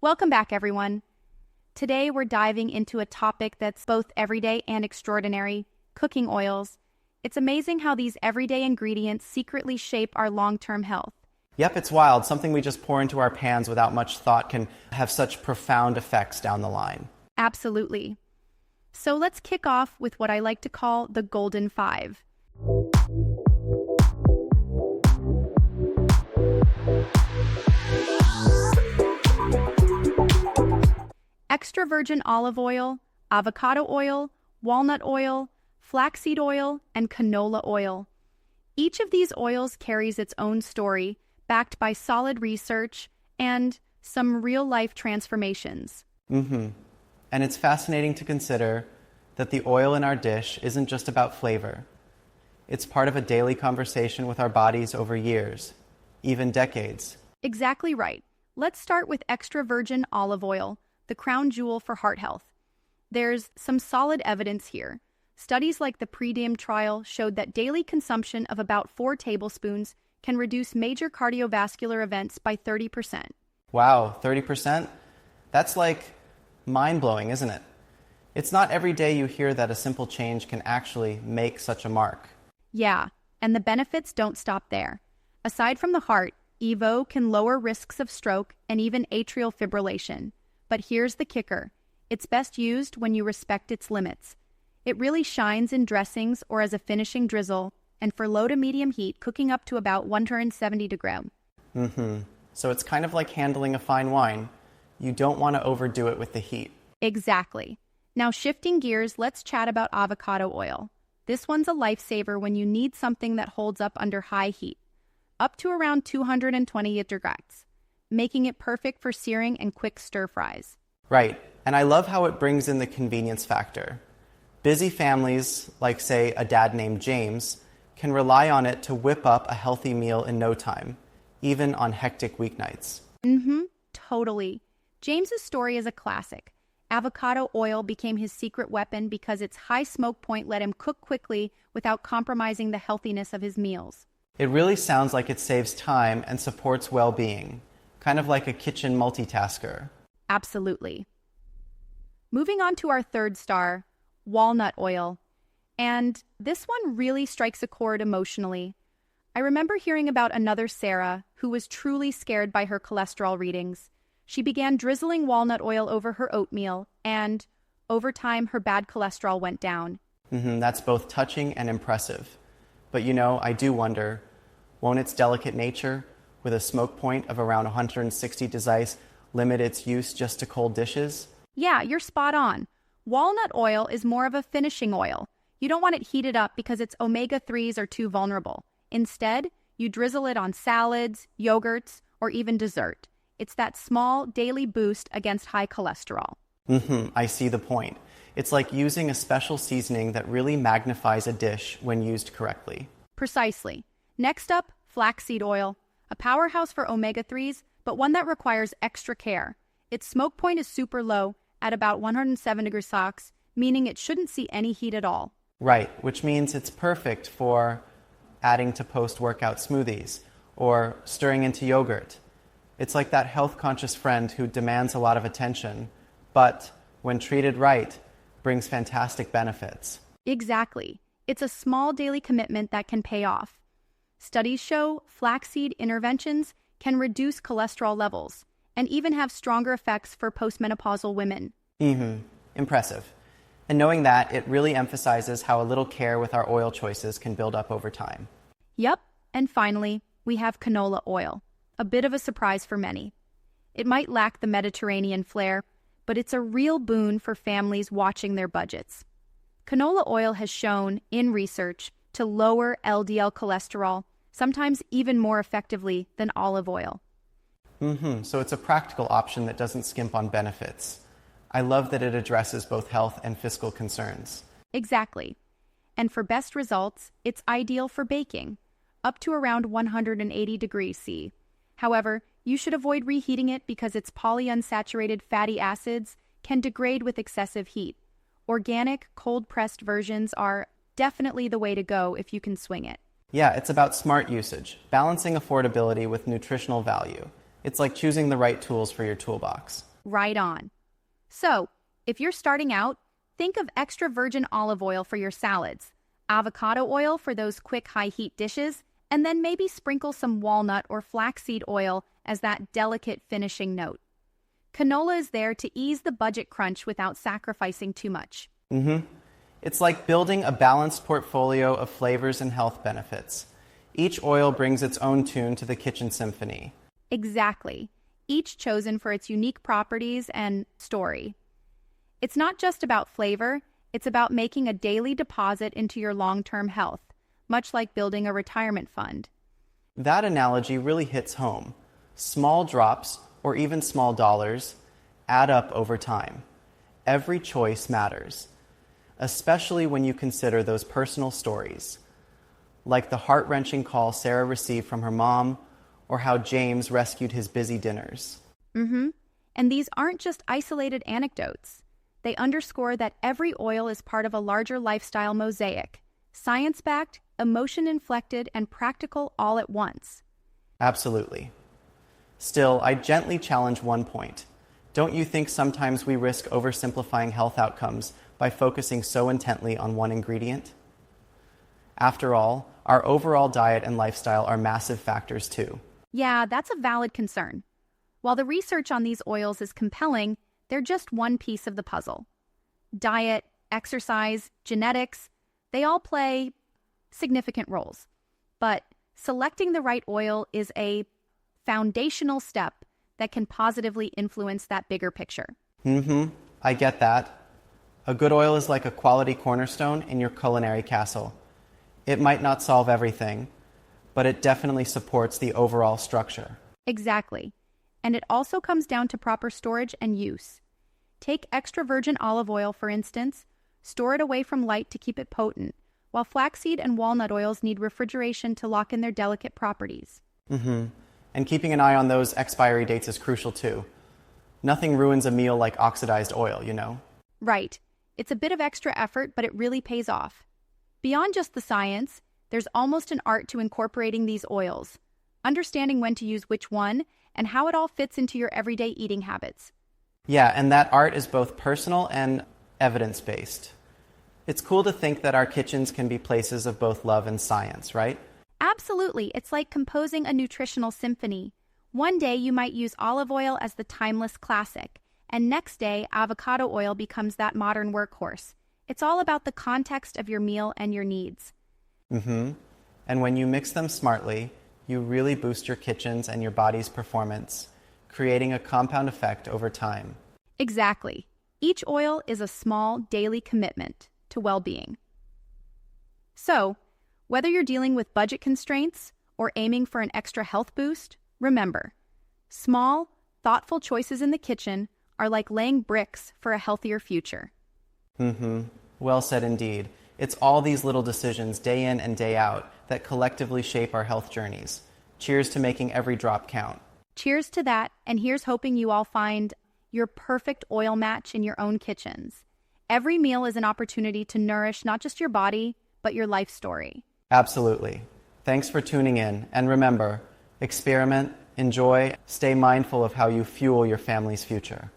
Welcome back, everyone. Today, we're diving into a topic that's both everyday and extraordinary: cooking oils. It's amazing how these everyday ingredients secretly shape our long-term health. Yep, it's wild. Something we just pour into our pans without much thought can have such profound effects down the line. Absolutely. So let's kick off with what I like to call the Golden Five. Extra virgin olive oil, avocado oil, walnut oil, flaxseed oil, and canola oil. Each of these oils carries its own story, backed by solid research and some real-life transformations. And it's fascinating to consider that the oil in our dish isn't just about flavor. It's part of a daily conversation with our bodies over years, even decades. Exactly right. Let's start with extra virgin olive oil, the crown jewel for heart health. There's some solid evidence here. Studies like the PREDIUM trial showed that daily consumption of about 4 tablespoons can reduce major cardiovascular events by 30%. Wow, 30%? That's like mind-blowing, isn't it? It's not every day you hear that a simple change can actually make such a mark. Yeah, and the benefits don't stop there. Aside from the heart, Evo can lower risks of stroke and even atrial fibrillation. But here's the kicker. It's best used when you respect its limits. It really shines in dressings or as a finishing drizzle, and for low to medium heat, cooking up to about 170 degrees. So it's kind of like handling a fine wine. You don't want to overdo it with the heat. Exactly. Now shifting gears, let's chat about avocado oil. This one's a lifesaver when you need something that holds up under high heat, up to around 220 degrees, making it perfect for searing and quick stir fries. Right, and I love how it brings in the convenience factor. Busy families, like say a dad named James, can rely on it to whip up a healthy meal in no time, even on hectic weeknights. Totally. James's story is a classic. Avocado oil became his secret weapon because its high smoke point let him cook quickly without compromising the healthiness of his meals. It really sounds like it saves time and supports well-being, kind of like a kitchen multitasker. Absolutely. Moving on to our third star, walnut oil. And this one really strikes a chord emotionally. I remember hearing about another Sarah who was truly scared by her cholesterol readings. She began drizzling walnut oil over her oatmeal, and over time, her bad cholesterol went down. That's both touching and impressive. But I do wonder, won't its delicate nature, with a smoke point of around 160 degrees, limit its use just to cold dishes? Yeah, you're spot on. Walnut oil is more of a finishing oil. You don't want it heated up because its omega-3s are too vulnerable. Instead, you drizzle it on salads, yogurts, or even dessert. It's that small daily boost against high cholesterol. I see the point. It's like using a special seasoning that really magnifies a dish when used correctly. Precisely. Next up, flaxseed oil. A powerhouse for omega-3s, but one that requires extra care. Its smoke point is super low, at about 107 degrees Celsius, meaning it shouldn't see any heat at all. Right, which means it's perfect for adding to post-workout smoothies or stirring into yogurt. It's like that health-conscious friend who demands a lot of attention, but when treated right, brings fantastic benefits. Exactly. It's a small daily commitment that can pay off. Studies show flaxseed interventions can reduce cholesterol levels and even have stronger effects for postmenopausal women. Impressive. And knowing that, it really emphasizes how a little care with our oil choices can build up over time. Yep. And finally, we have canola oil. A bit of a surprise for many. It might lack the Mediterranean flair, but it's a real boon for families watching their budgets. Canola oil has shown, in research, to lower LDL cholesterol, sometimes even more effectively than olive oil. So it's a practical option that doesn't skimp on benefits. I love that it addresses both health and fiscal concerns. Exactly. And for best results, it's ideal for baking, up to around 180 degrees C. However, you should avoid reheating it because its polyunsaturated fatty acids can degrade with excessive heat. Organic, cold-pressed versions are definitely the way to go if you can swing it. Yeah, it's about smart usage, balancing affordability with nutritional value. It's like choosing the right tools for your toolbox. Right on. So, if you're starting out, think of extra virgin olive oil for your salads, avocado oil for those quick high-heat dishes, and then maybe sprinkle some walnut or flaxseed oil as that delicate finishing note. Canola is there to ease the budget crunch without sacrificing too much. It's like building a balanced portfolio of flavors and health benefits. Each oil brings its own tune to the kitchen symphony. Exactly. Each chosen for its unique properties and story. It's not just about flavor, it's about making a daily deposit into your long-term health, much like building a retirement fund. That analogy really hits home. Small drops, or even small dollars, add up over time. Every choice matters, especially when you consider those personal stories, like the heart-wrenching call Sarah received from her mom, or how James rescued his busy dinners. And these aren't just isolated anecdotes. They underscore that every oil is part of a larger lifestyle mosaic, science-backed, emotion-inflected, and practical all at once. Absolutely. Still, I gently challenge one point. Don't you think sometimes we risk oversimplifying health outcomes by focusing so intently on one ingredient? After all, our overall diet and lifestyle are massive factors too. Yeah, that's a valid concern. While the research on these oils is compelling, they're just one piece of the puzzle. Diet, exercise, genetics, they all play significant roles. But selecting the right oil is a foundational step that can positively influence that bigger picture. I get that. A good oil is like a quality cornerstone in your culinary castle. It might not solve everything, but it definitely supports the overall structure. Exactly. And it also comes down to proper storage and use. Take extra virgin olive oil, for instance. Store it away from light to keep it potent, while flaxseed and walnut oils need refrigeration to lock in their delicate properties. And keeping an eye on those expiry dates is crucial too. Nothing ruins a meal like oxidized oil, you know? Right. It's a bit of extra effort, but it really pays off. Beyond just the science, there's almost an art to incorporating these oils, understanding when to use which one, and how it all fits into your everyday eating habits. Yeah, and that art is both personal and evidence-based. It's cool to think that our kitchens can be places of both love and science, right? Absolutely. It's like composing a nutritional symphony. One day you might use olive oil as the timeless classic, and next day avocado oil becomes that modern workhorse. It's all about the context of your meal and your needs. And when you mix them smartly, you really boost your kitchen's and your body's performance, creating a compound effect over time. Exactly. Each oil is a small daily commitment to well-being. So, whether you're dealing with budget constraints or aiming for an extra health boost, remember, small, thoughtful choices in the kitchen are like laying bricks for a healthier future. Well said indeed. It's all these little decisions day in and day out that collectively shape our health journeys. Cheers to making every drop count. Cheers to that, and here's hoping you all find your perfect oil match in your own kitchens. Every meal is an opportunity to nourish not just your body, but your life story. Absolutely. Thanks for tuning in, and remember, experiment, enjoy, stay mindful of how you fuel your family's future.